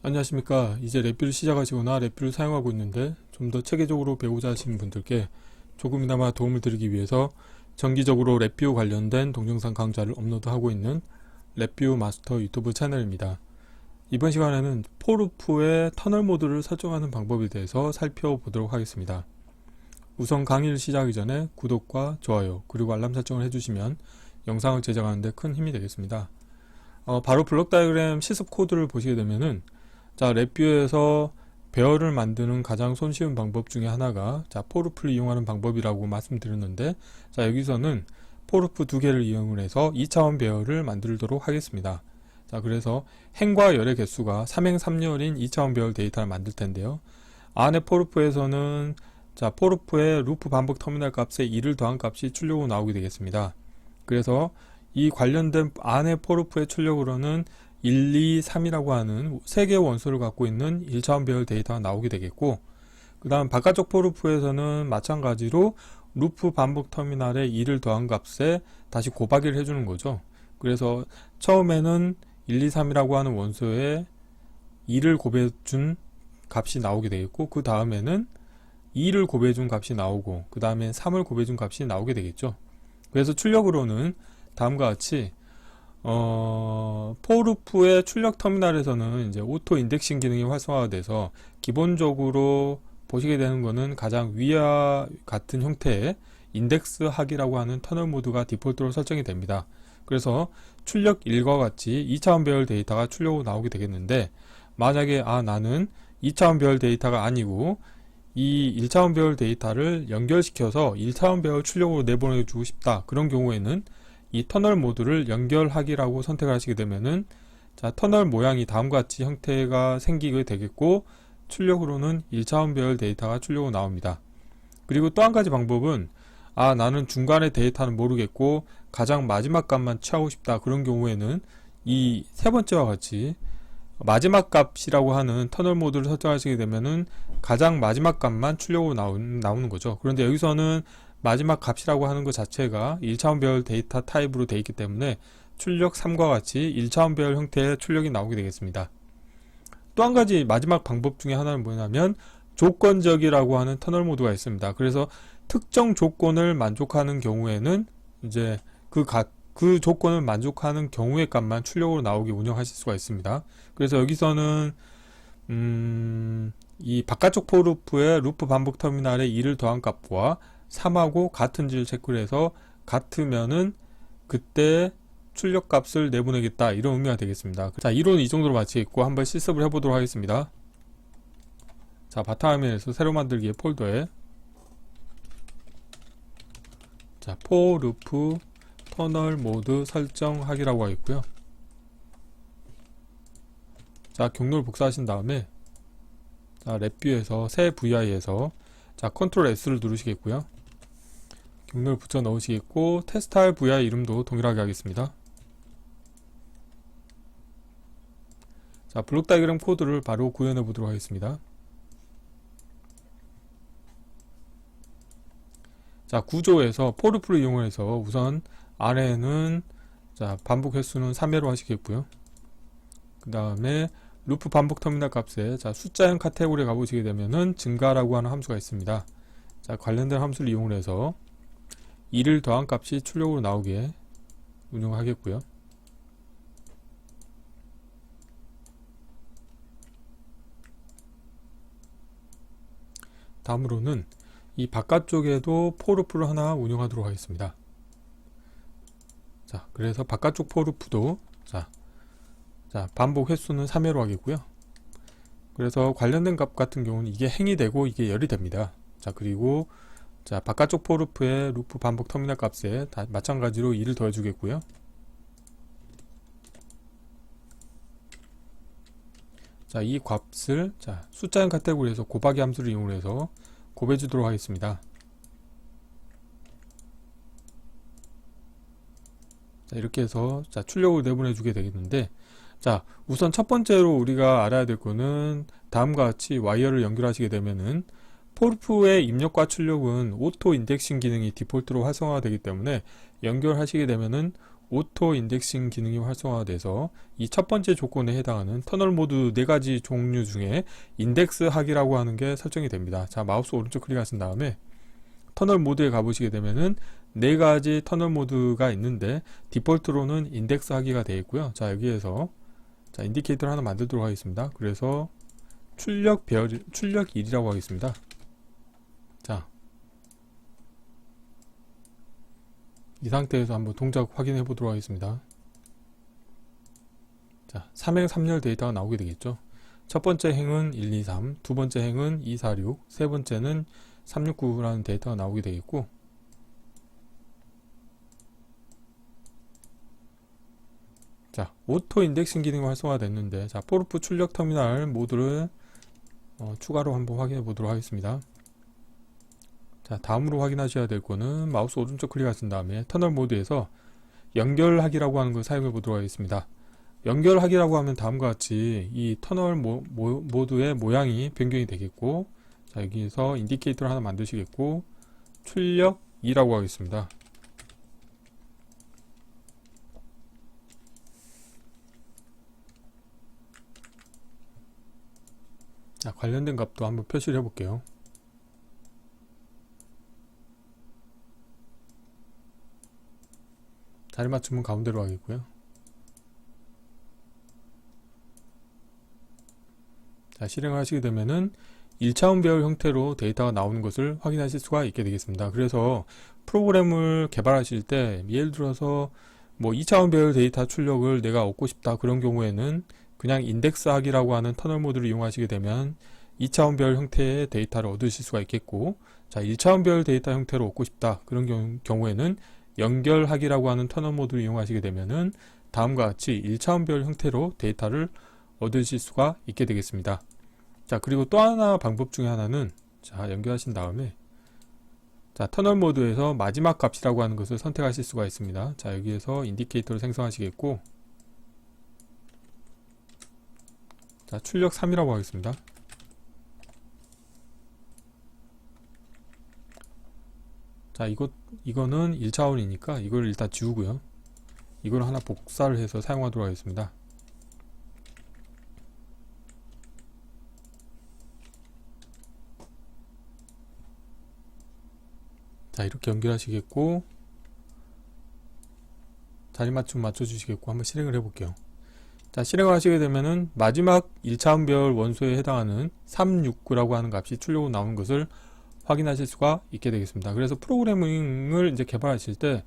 안녕하십니까. 이제 랩뷰를 시작하시거나 랩뷰를 사용하고 있는데 좀 더 체계적으로 배우자 하시는 분들께 조금이나마 도움을 드리기 위해서 정기적으로 랩뷰 관련된 동영상 강좌를 업로드하고 있는 랩뷰 마스터 유튜브 채널입니다. 이번 시간에는 포루프의 터널 모드를 설정하는 방법에 대해서 살펴보도록 하겠습니다. 우선 강의를 시작하기 전에 구독과 좋아요 그리고 알람 설정을 해주시면 영상을 제작하는 데 큰 힘이 되겠습니다. 바로 블록 다이어그램 실습 코드를 보시게 되면은 랩뷰에서 배열을 만드는 가장 손쉬운 방법 중에 하나가 포루프를 이용하는 방법이라고 말씀드렸는데, 여기서는 포루프 두 개를 이용을 해서 2차원 배열을 만들도록 하겠습니다. 그래서 행과 열의 개수가 3행 3열인 2차원 배열 데이터를 만들 텐데요. 안에 포루프에서는 포루프의 루프 반복 터미널 값에 2를 더한 값이 출력으로 나오게 되겠습니다. 그래서 이 관련된 안의 포루프의 출력으로는 1, 2, 3이라고 하는 3개의 원소를 갖고 있는 1차원 배열 데이터가 나오게 되겠고, 그 다음 바깥쪽 포루프에서는 마찬가지로 루프 반복 터미널에 2를 더한 값에 다시 곱하기를 해주는 거죠. 그래서 처음에는 1, 2, 3이라고 하는 원소에 2를 곱해준 값이 나오게 되겠고, 그 다음에는 2를 곱해준 값이 나오고, 그 다음에 3을 곱해준 값이 나오게 되겠죠. 그래서 출력으로는 다음과 같이 포루프의 출력 터미널에서는 이제 오토 인덱싱 기능이 활성화가 돼서 기본적으로 보시게 되는 것은 가장 위와 같은 형태의 인덱스 하기라고 하는 터널 모드가 디폴트로 설정이 됩니다. 그래서 출력 1과 같이 2차원 배열 데이터가 출력으로 나오게 되겠는데, 만약에 나는 2차원 배열 데이터가 아니고 이 1차원 배열 데이터를 연결시켜서 1차원 배열 출력으로 내보내주고 싶다, 그런 경우에는 이 터널 모드를 연결하기라고 선택을 하시게 되면은 터널 모양이 다음과 같이 형태가 생기게 되겠고, 출력으로는 1차원 배열 데이터가 출력으로 나옵니다. 그리고 또 한 가지 방법은 나는 중간의 데이터는 모르겠고 가장 마지막 값만 취하고 싶다, 그런 경우에는 이 세 번째와 같이 마지막 값이라고 하는 터널 모드를 설정하시게 되면은 가장 마지막 값만 출력으로 나오는 거죠. 그런데 여기서는 마지막 값이라고 하는 것 자체가 1차원 배열 데이터 타입으로 되어 있기 때문에 출력 3과 같이 1차원 배열 형태의 출력이 나오게 되겠습니다. 또 한 가지 마지막 방법 중에 하나는 뭐냐면 조건적이라고 하는 터널 모드가 있습니다. 그래서 특정 조건을 만족하는 경우에는 이제 그 조건을 만족하는 경우의 값만 출력으로 나오게 운영하실 수가 있습니다. 그래서 여기서는 이 바깥쪽 포루프의 루프 반복 터미널에 2를 더한 값과 3하고 같은지를 체크를 해서 같으면은 그때 출력 값을 내보내겠다, 이런 의미가 되겠습니다. 이론은 이 정도로 마치겠고 한번 실습을 해보도록 하겠습니다. 바탕화면에서 새로 만들기의 폴더에 포루프 터널 모드 설정하기라고 하겠고요. 경로를 복사하신 다음에 랩뷰에서 새 VI에서 컨트롤 S를 누르시겠고요. 경로를 붙여 넣으시겠고, 테스트할 VI 이름도 동일하게 하겠습니다. 블록 다이어그램 코드를 바로 구현해 보도록 하겠습니다. 구조에서 포루프를 이용해서 우선 아래는 반복 횟수는 3회로 하시겠고요. 그 다음에 루프 반복 터미널 값에 숫자형 카테고리에 가보시게 되면은 증가라고 하는 함수가 있습니다. 관련된 함수를 이용해서 2를 더한 값이 출력으로 나오게 운영하겠고요. 다음으로는 이 바깥쪽에도 포루프를 하나 운영하도록 하겠습니다. 그래서 바깥쪽 포루프도 반복 횟수는 3회로 하겠고요. 그래서 관련된 값 같은 경우는 이게 행이 되고 이게 열이 됩니다. 그리고 바깥쪽 포루프의 루프 반복 터미널 값에 마찬가지로 2를 더해 주겠고요. 이 값을 숫자형 카테고리에서 곱하기 함수를 이용해서 곱해 주도록 하겠습니다. 이렇게 해서 출력을 내보내 주게 되겠는데, 우선 첫 번째로 우리가 알아야 될 거는 다음과 같이 와이어를 연결하시게 되면은 포루프의 입력과 출력은 오토 인덱싱 기능이 디폴트로 활성화되기 때문에 연결하시게 되면은 오토 인덱싱 기능이 활성화돼서 이 첫 번째 조건에 해당하는 터널 모드 4가지 종류 중에 인덱스 하기라고 하는 게 설정이 됩니다. 자, 마우스 오른쪽 클릭하신 다음에 터널 모드에 가보시게 되면은 4가지 터널 모드가 있는데 디폴트로는 인덱스 하기가 되어 있고요. 자, 여기에서 자, 인디케이터를 하나 만들도록 하겠습니다. 그래서 출력 1이라고 하겠습니다. 자, 이 상태에서 한번 동작 확인해 보도록 하겠습니다. 자, 3행 3열 데이터가 나오게 되겠죠. 첫 번째 행은 1, 2, 3, 두 번째 행은 2, 4, 6, 세 번째는 3, 6, 9라는 데이터가 나오게 되겠고, 자, 오토 인덱싱 기능이 활성화됐는데, 자, 포르프 출력 터미널 모드를 추가로 한번 확인해 보도록 하겠습니다. 자, 다음으로 확인하셔야 될 거는 마우스 오른쪽 클릭하신 다음에 터널 모드에서 연결하기라고 하는 걸 사용해 보도록 하겠습니다. 연결하기라고 하면 다음과 같이 이 터널 모드의 모양이 변경이 되겠고, 자, 여기에서 인디케이터를 하나 만드시겠고, 출력 2라고 하겠습니다. 자, 관련된 값도 한번 표시를 해볼게요. 자리 맞추면 가운데로 가겠고요. 자, 실행을 하시게 되면은 1차원 배열 형태로 데이터가 나오는 것을 확인하실 수가 있게 되겠습니다. 그래서 프로그램을 개발하실 때 예를 들어서 뭐 2차원 배열 데이터 출력을 내가 얻고 싶다 그런 경우에는 그냥 인덱스 하기라고 하는 터널 모드를 이용하시게 되면 2차원 배열 형태의 데이터를 얻으실 수가 있겠고, 자, 1차원 배열 데이터 형태로 얻고 싶다 그런 경우에는 연결하기라고 하는 터널 모드를 이용하시게 되면은 다음과 같이 1차원 배열 형태로 데이터를 얻으실 수가 있게 되겠습니다. 자, 그리고 또 하나 방법 중에 하나는, 자, 연결하신 다음에 자, 터널 모드에서 마지막 값이라고 하는 것을 선택하실 수가 있습니다. 자, 여기에서 인디케이터를 생성하시겠고, 자, 출력 3이라고 하겠습니다. 자, 이거는 1차원이니까 이걸 일단 지우고요. 이걸 하나 복사를 해서 사용하도록 하겠습니다. 자, 이렇게 연결하시겠고, 자리 맞춤 맞춰주시겠고, 한번 실행을 해볼게요. 자, 실행을 하시게 되면은 마지막 1차원 배열 원소에 해당하는 369라고 하는 값이 출력으로 나오는 것을 확인하실 수가 있게 되겠습니다. 그래서 프로그래밍을 이제 개발하실 때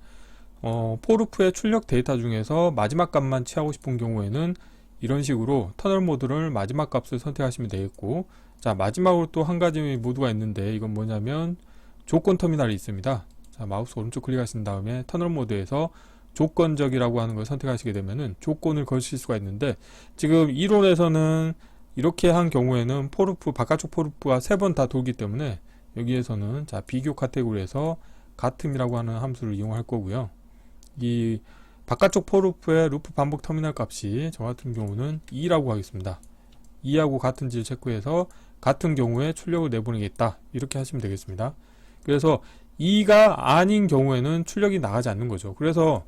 포르프의 출력 데이터 중에서 마지막 값만 취하고 싶은 경우에는 이런 식으로 터널 모드를 마지막 값을 선택하시면 되겠고, 자, 마지막으로 또 한 가지 모드가 있는데 이건 뭐냐면 조건 터미널이 있습니다. 자, 마우스 오른쪽 클릭하신 다음에 터널 모드에서 조건적이라고 하는 걸 선택하시게 되면은 조건을 걸칠 수가 있는데, 지금 이론에서는 이렇게 한 경우에는 포르프 바깥쪽 포르프가 3번 다 돌기 때문에 여기에서는 자, 비교 카테고리에서 같음이라고 하는 함수를 이용할 거고요. 이 바깥쪽 포르프의 루프 반복 터미널 값이 저 같은 경우는 2라고 하겠습니다. 2하고 같은지를 체크해서 같은 경우에 출력을 내보내겠다 이렇게 하시면 되겠습니다. 그래서 2가 아닌 경우에는 출력이 나가지 않는 거죠. 그래서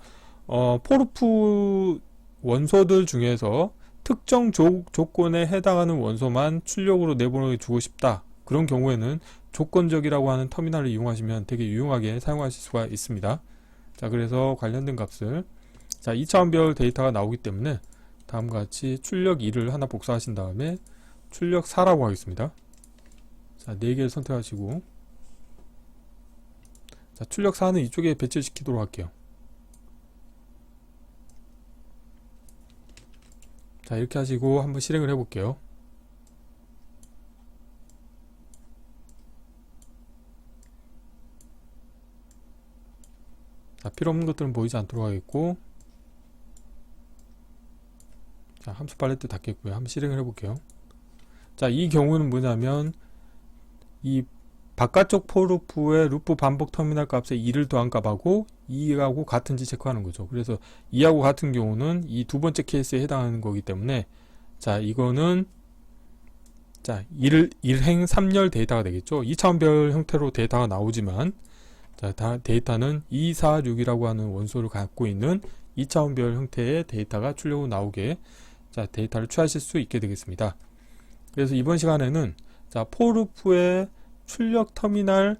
포르프 원소들 중에서 특정 조건에 해당하는 원소만 출력으로 내보내 주고 싶다 그런 경우에는 조건적이라고 하는 터미널을 이용하시면 되게 유용하게 사용하실 수가 있습니다. 자, 그래서 관련된 값을, 자, 2차원별 데이터가 나오기 때문에 다음과 같이 출력 2를 하나 복사하신 다음에 출력 4라고 하겠습니다. 자, 4개를 선택하시고, 자, 출력 4는 이쪽에 배치시키도록 할게요. 자, 이렇게 하시고 한번 실행을 해볼게요. 자, 필요없는 것들은 보이지 않도록 하겠고, 자, 함수 팔레트 닫겠고요. 한번 실행을 해볼게요. 자, 이 경우는 뭐냐면 이 바깥쪽 포르프의 루프 반복 터미널 값에 2를 더한 값하고 2하고 같은지 체크하는 거죠. 그래서 2하고 같은 경우는 이 두 번째 케이스에 해당하는 거기 때문에, 자, 이거는 자, 1행 3열 데이터가 되겠죠. 2차원별 형태로 데이터가 나오지만, 자, 데이터는 2, 4, 6이라고 하는 원소를 갖고 있는 2차원별 형태의 데이터가 출력으로 나오게 자, 데이터를 취하실 수 있게 되겠습니다. 그래서 이번 시간에는 자, 포루프의 출력 터미널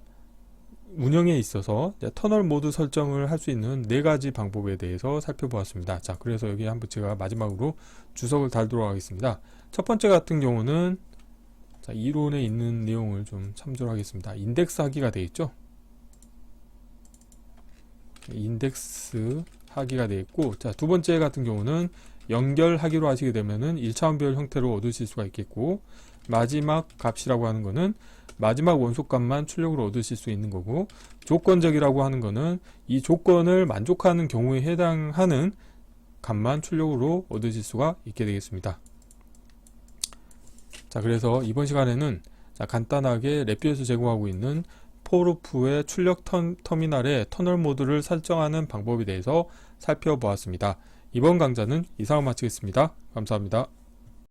운영에 있어서 터널 모드 설정을 할 수 있는 4가지 방법에 대해서 살펴보았습니다. 자, 그래서 여기 한번 제가 마지막으로 주석을 달도록 하겠습니다. 첫 번째 같은 경우는 자, 이론에 있는 내용을 좀 참조를 하겠습니다. 인덱스 하기가 되어 있죠. 인덱스 하기가 되어 있고, 자, 두 번째 같은 경우는 연결하기로 하시게 되면은 1차원별 형태로 얻으실 수가 있겠고, 마지막 값이라고 하는 거는 마지막 원소값만 출력으로 얻으실 수 있는 거고, 조건적이라고 하는 거는 이 조건을 만족하는 경우에 해당하는 값만 출력으로 얻으실 수가 있게 되겠습니다. 자, 그래서 이번 시간에는 자, 간단하게 랩뷰에서 제공하고 있는 포루프의 출력 터미널의 터널 모드를 설정하는 방법에 대해서 살펴보았습니다. 이번 강좌는 이상으로 마치겠습니다. 감사합니다.